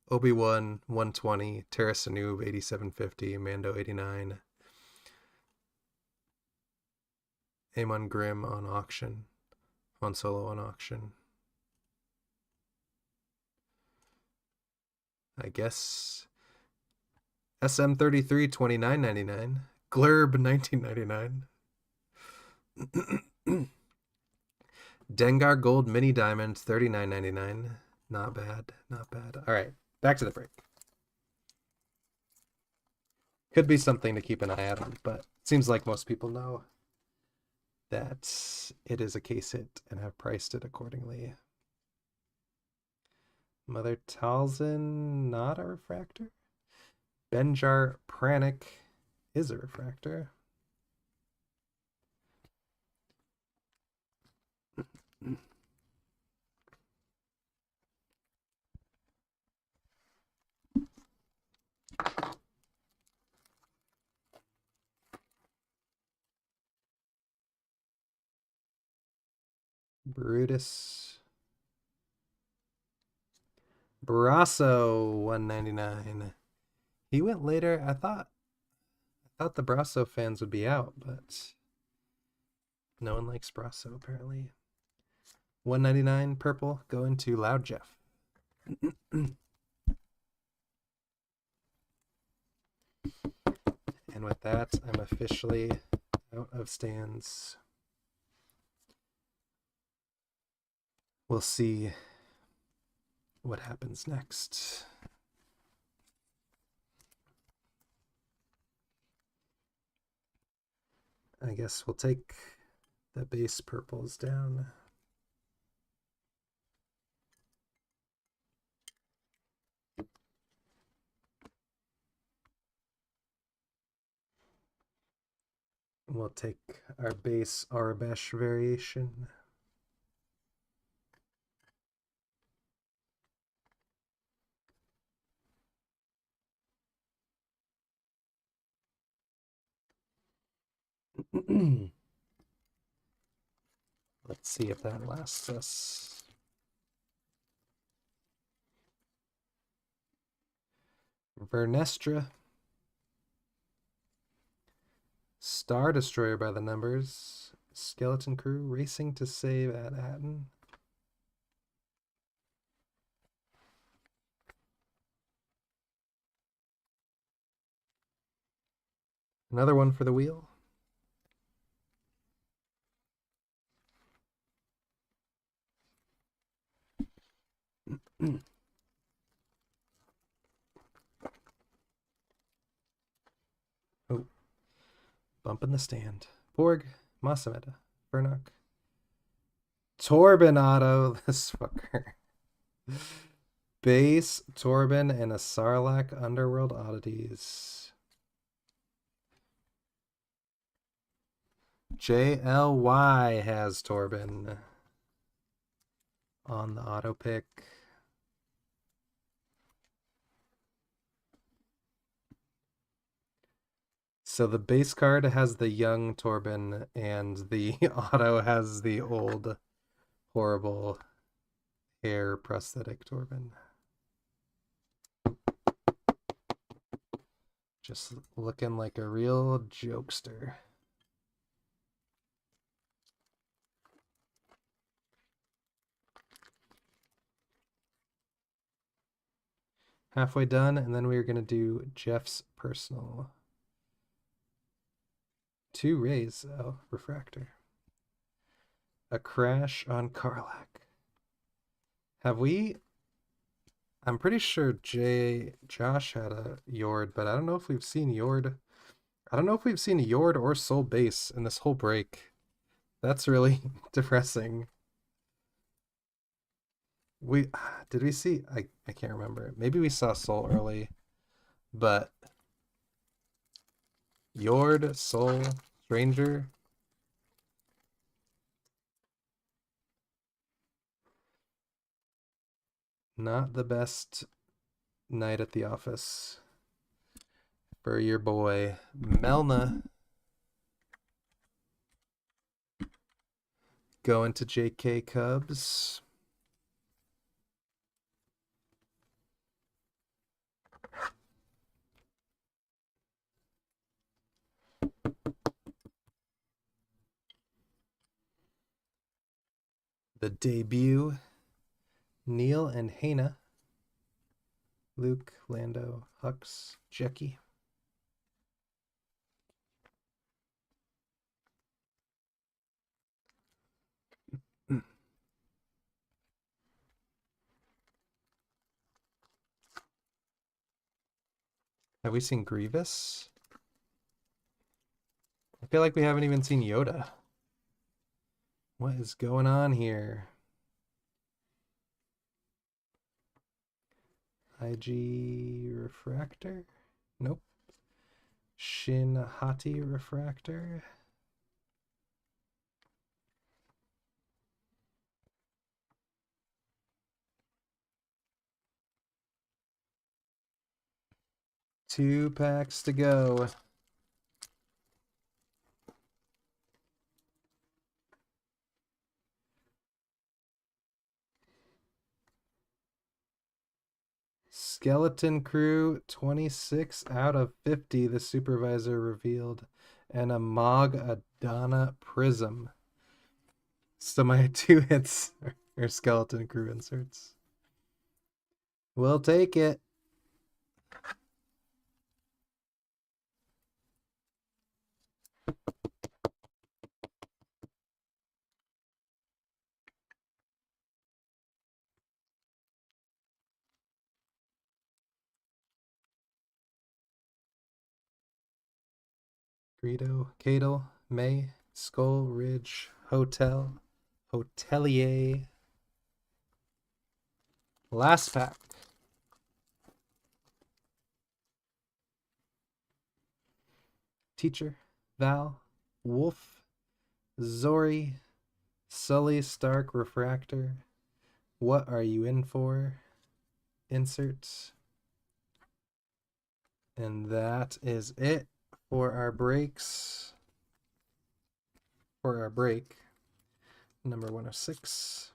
Obi-Wan 120, Terra Sanoob 8750, Mando 89. Aemon Grimm on auction. Han Solo on auction. I guess SM33 $29.99. Glurb $19.99. Dengar Gold Mini Diamond $39.99. Not bad. All right, back to the break. Could be something to keep an eye out on, but it seems like most people know that it is a case hit and have priced it accordingly. Mother Talzin, not a refractor. Benjar Pranic is a refractor. Brutus. Brasso 199. He went later. I thought the Brasso fans would be out, but no one likes Brasso apparently. 199 purple going to Loud Jeff. And with that, I'm officially out of stands. We'll see what happens next. I guess we'll take the base purples down. We'll take our base Arabesh variation. Let's see if that lasts us. Vernestra. Star Destroyer by the numbers. Skeleton Crew racing to save at Hatton. Another one for the wheel. Oh, bump in the stand. Borg, Masameda, Vernock, Torbinato, this fucker. Base, Torben, and a Sarlacc Underworld Oddities. JLY has Torben on the auto pick. So the base card has the young Torben, and the auto has the old, horrible hair prosthetic Torben. Just looking like a real jokester. Halfway done, and then we are going to do Jeff's personal. 2 rays, oh, refractor. A crash on Karlak. Have we? I'm pretty sure Josh had a Yord, but I don't know if we've seen Yord. I don't know if we've seen a Yord or Soul Base in this whole break. That's really depressing. Did we see? I can't remember. Maybe we saw Soul early, but Yord, Soul, Stranger. Not the best night at the office for your boy Melna. Going to JK Cubs. The debut, Neil and Hannah. Luke, Lando, Hux, Jackie. Have we seen Grievous? I feel like we haven't even seen Yoda. What is going on here? IG Refractor? Nope. Shin Hati Refractor? Two packs to go. Skeleton Crew, 26 out of 50, the supervisor revealed. And a Mog Adana Prism. So my 2 hits are Skeleton Crew inserts. We'll take it. Greedo, Cadle, May, Skull Ridge, Hotel, Hotelier. Last pack. Teacher, Val, Wolf, Zori, Sully Stark Refractor. What are you in for? Inserts. And that is it for our breaks. For our break, number 106.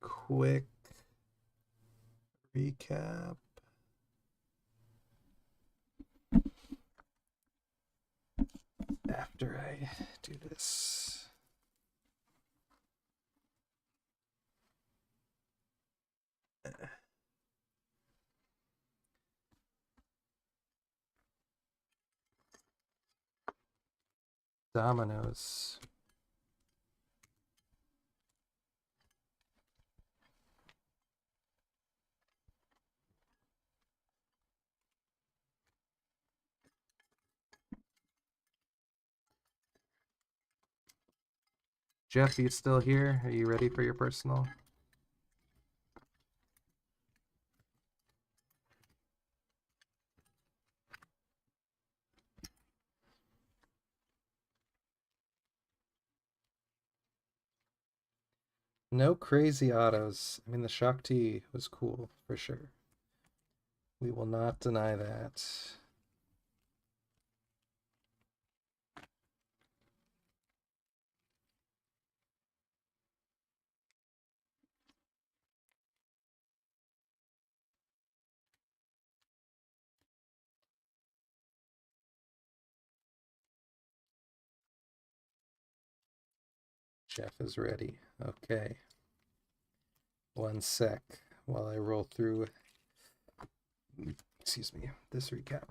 Quick recap. After I do this. Dominoes. Jeff, you still here? Are you ready for your personal? No crazy autos. I mean, the Shock T was cool for sure. We will not deny that. Jeff is ready. Okay. One sec while I roll through, excuse me, this recap.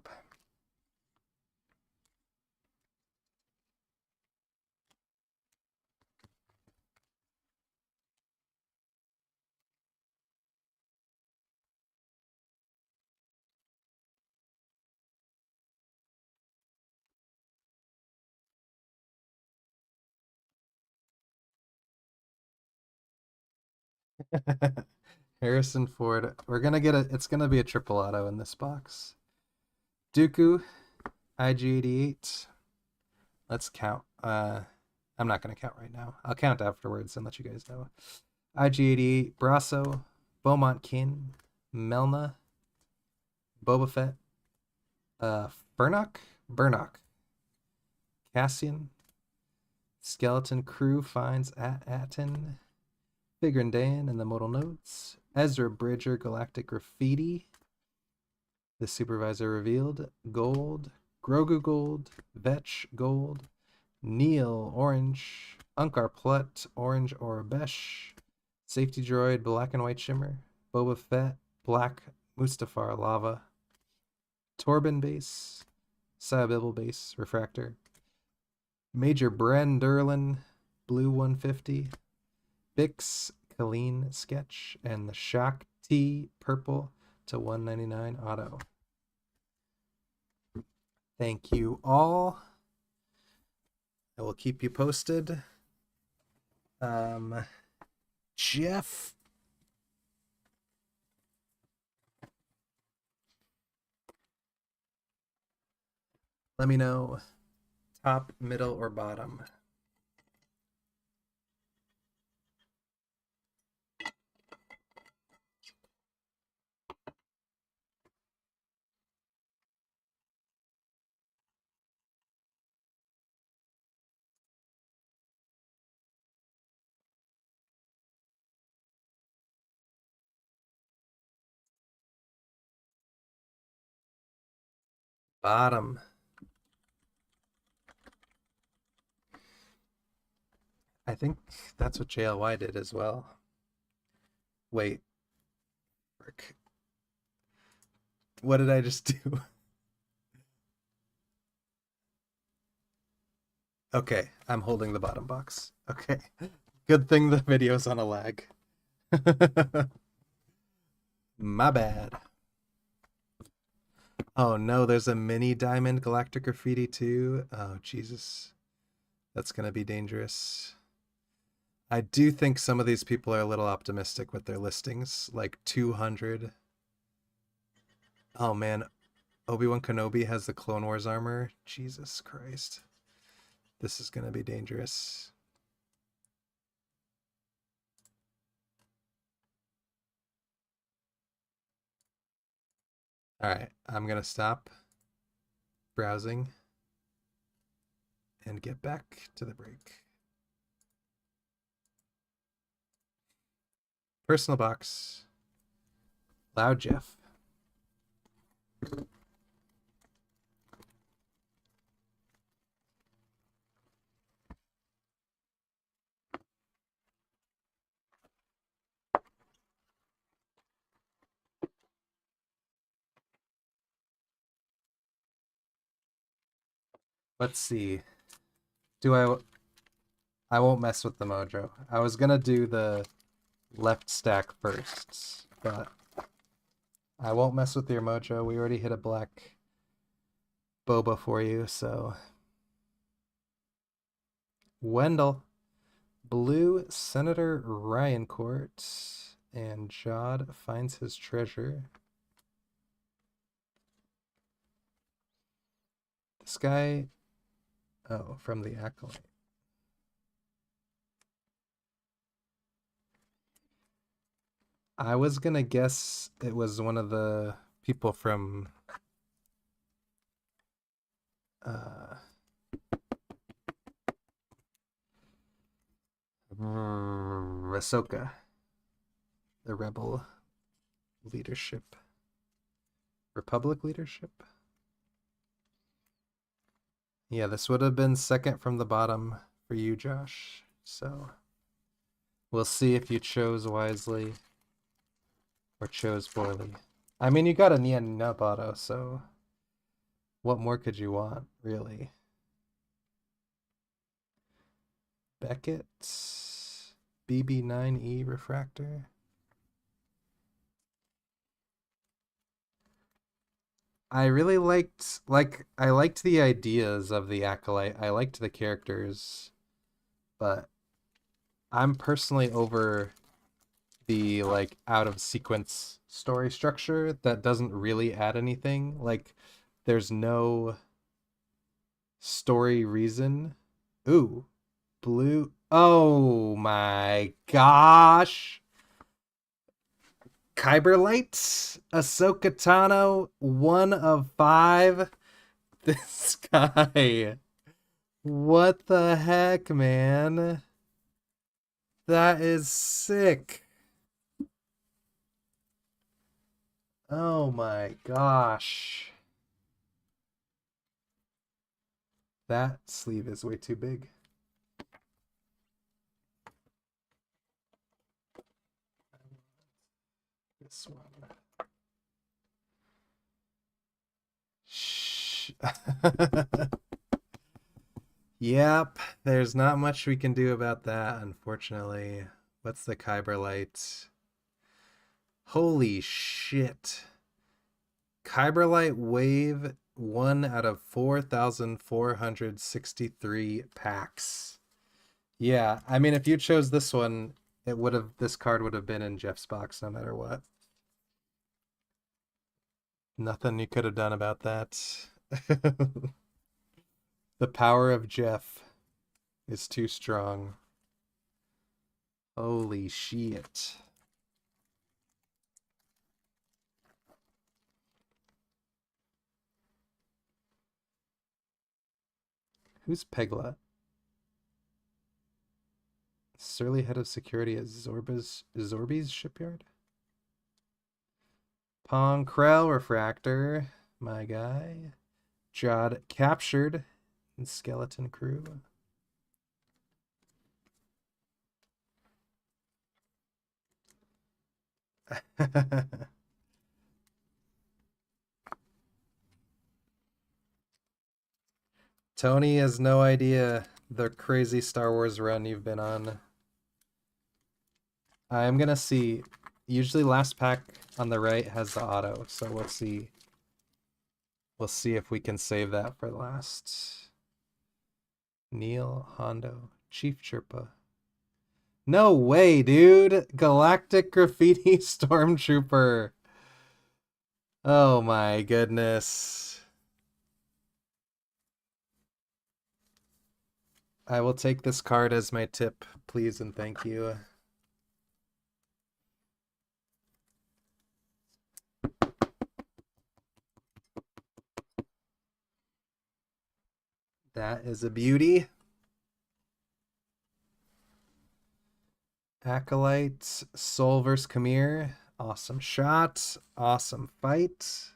Harrison Ford. We're gonna get it's gonna be a triple auto in this box. Dooku, IG88. Let's count. I'm not gonna count right now. I'll count afterwards and let you guys know. IG88, Brasso, Beaumont Kin, Melna, Boba Fett, Burnock, Cassian, Skeleton Crew finds Atten, Figrin Dan in the modal notes, Ezra Bridger, Galactic Graffiti, the supervisor revealed, Gold, Grogu Gold, Vetch Gold, Neil Orange, Unkar Plut Orange Orabesh, Safety Droid Black and White Shimmer, Boba Fett Black Mustafar Lava, Torben Base, Sabibble Base Refractor, Major Bren Durlin Blue 150, Bix Colleen Sketch, and the Shock T Purple to 199 auto. Thank you all. I will keep you posted. Jeff. Let me know top, middle, or bottom. Bottom. I think that's what JLY did as well. Wait. Frick. What did I just do? Okay, I'm holding the bottom box. Okay. Good thing the video's on a lag. My bad. Oh no, there's a mini diamond galactic graffiti too. Oh Jesus. That's gonna be dangerous. I do think some of these people are a little optimistic with their listings, like 200. Oh man, Obi-Wan Kenobi has the Clone Wars armor. Jesus Christ. This is gonna be dangerous. Alright, I'm gonna stop browsing and get back to the break. Personal box. Loud Jeff. Let's see. I won't mess with the mojo. I was gonna do the left stack first, but I won't mess with your mojo. We already hit a black boba for you, so Wendell, blue Senator Ryan Court, and Jod finds his treasure. This guy, oh, from the Acolyte. I was gonna guess it was one of the people from uh Ahsoka, the rebel leadership, Republic leadership. Yeah, this would have been second from the bottom for you, Josh. So we'll see if you chose wisely or chose poorly. I mean, you got a Nia Nabato, so what more could you want, really? Beckett, BB9E refractor. I really I liked the ideas of the Acolyte. I liked the characters, but I'm personally over the like out of sequence story structure that doesn't really add anything. Like there's no story reason. Ooh, blue. Oh my gosh. Kyber Light, Ahsoka Tano, 1 of 5. This guy. What the heck, man? That is sick. Oh my gosh. That sleeve is way too big. This one. Shh. Yep, there's not much we can do about that, unfortunately. What's the Kyber Light? Holy shit. Kyber Light Wave 1 out of 4,463 packs. Yeah, I mean, if you chose this one, this card would have been in Jeff's box no matter what. Nothing you could have done about that. The power of Jeff is too strong. Holy shit. Who's Pegla? Surly head of security at Zorby's shipyard? Pong Krell refractor, my guy. Jod captured in skeleton crew. Tony has no idea the crazy Star Wars run you've been on. I'm gonna see. Usually last pack on the right has the auto, so we'll see. We'll see if we can save that for last. Neil Hondo, Chief Chirpa. No way, dude! Galactic Graffiti Stormtrooper. Oh my goodness. I will take this card as my tip, please and thank you. That is a beauty. Acolyte, Soul vs. Khmer. Awesome shot. Awesome fight.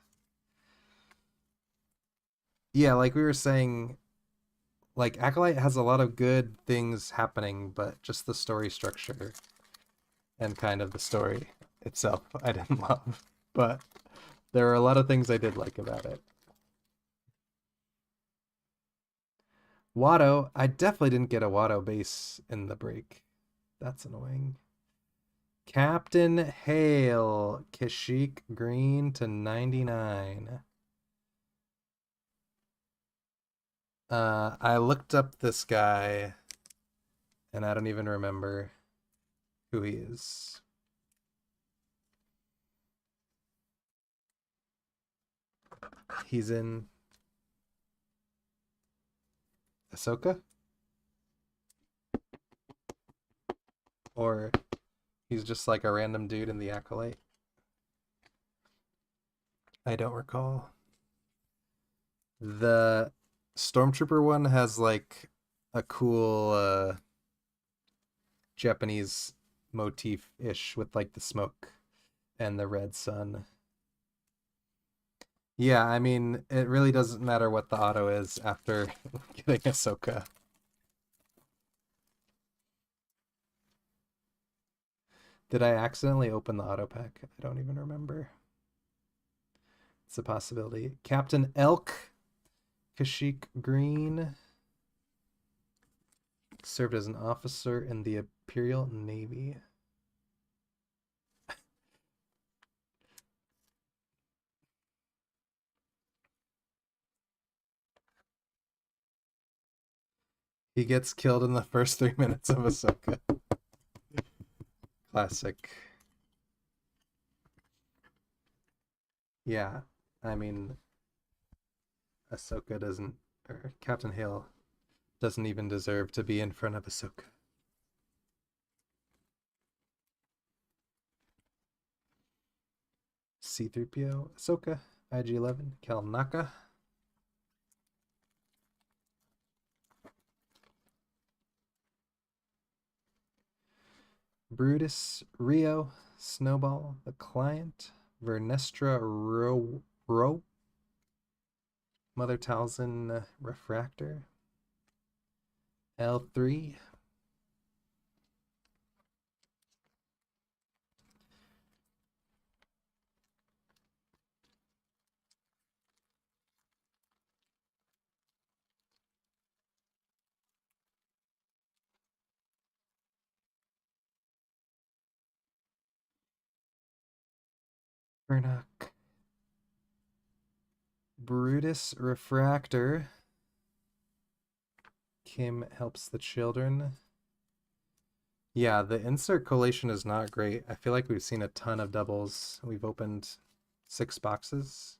Yeah, like we were saying, like Acolyte has a lot of good things happening, but just the story structure and kind of the story itself I didn't love. But there are a lot of things I did like about it. Watto, I definitely didn't get a Watto base in the break. That's annoying. Captain Hale, Kashyyyk Green to 99. I looked up this guy, and I don't even remember who he is. He's in Ahsoka? Or He's just like a random dude in the Acolyte. I don't recall. The Stormtrooper one has like a cool Japanese motif ish with like the smoke and the red sun. Yeah, I mean, it really doesn't matter what the auto is after getting Ahsoka. Did I accidentally open the auto pack? I don't even remember. It's a possibility. Captain Elk, Kashyyyk Green, served as an officer in the Imperial Navy. He gets killed in the first 3 minutes of Ahsoka. Classic. Yeah, I mean, Ahsoka doesn't, or Captain Hale doesn't even deserve to be in front of Ahsoka. C-3PO, Ahsoka, IG-11, Kalnaka. Brutus, Rio, Snowball, The Client, Vernestra, Ro, Mother Talzin, Refractor, L3, Vernock, Brutus, Refractor, Kim helps the children. Yeah, the insert collation is not great. I feel like we've seen a ton of doubles. We've opened 6 boxes.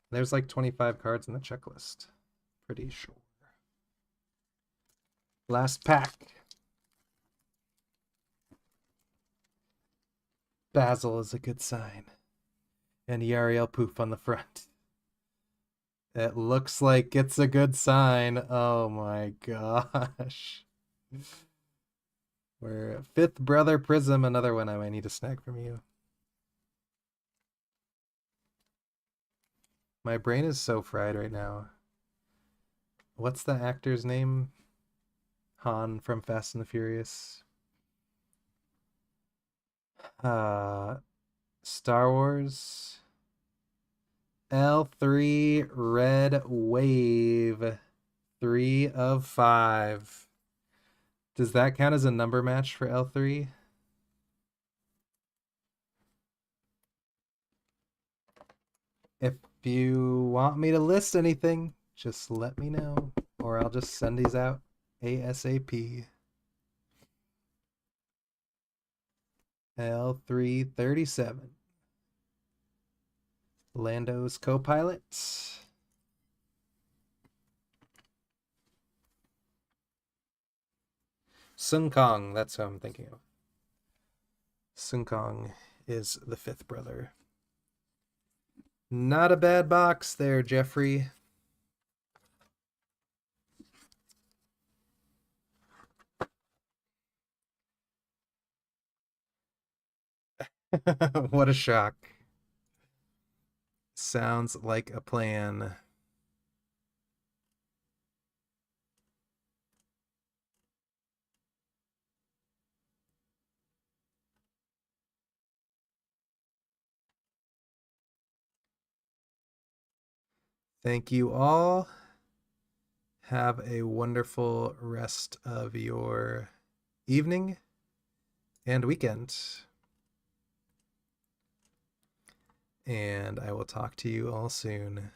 There's like 25 cards in the checklist. Pretty sure. Last pack. Basil is a good sign. And Yariel Poof on the front. It looks like it's a good sign. Oh my gosh. We're Fifth Brother Prism, another one I might need to snag from you. My brain is so fried right now. What's the actor's name? Han from Fast and the Furious. Star Wars. L3 Red Wave. 3 of 5. Does that count as a number match for L3? If you want me to list anything, just let me know, or I'll just send these out ASAP. L337. Lando's co-pilot. Sun Kong, that's who I'm thinking of. Sun Kong is the 5th brother. Not a bad box there, Jeffrey. What a shock. Sounds like a plan. Thank you all. Have a wonderful rest of your evening and weekend. And I will talk to you all soon.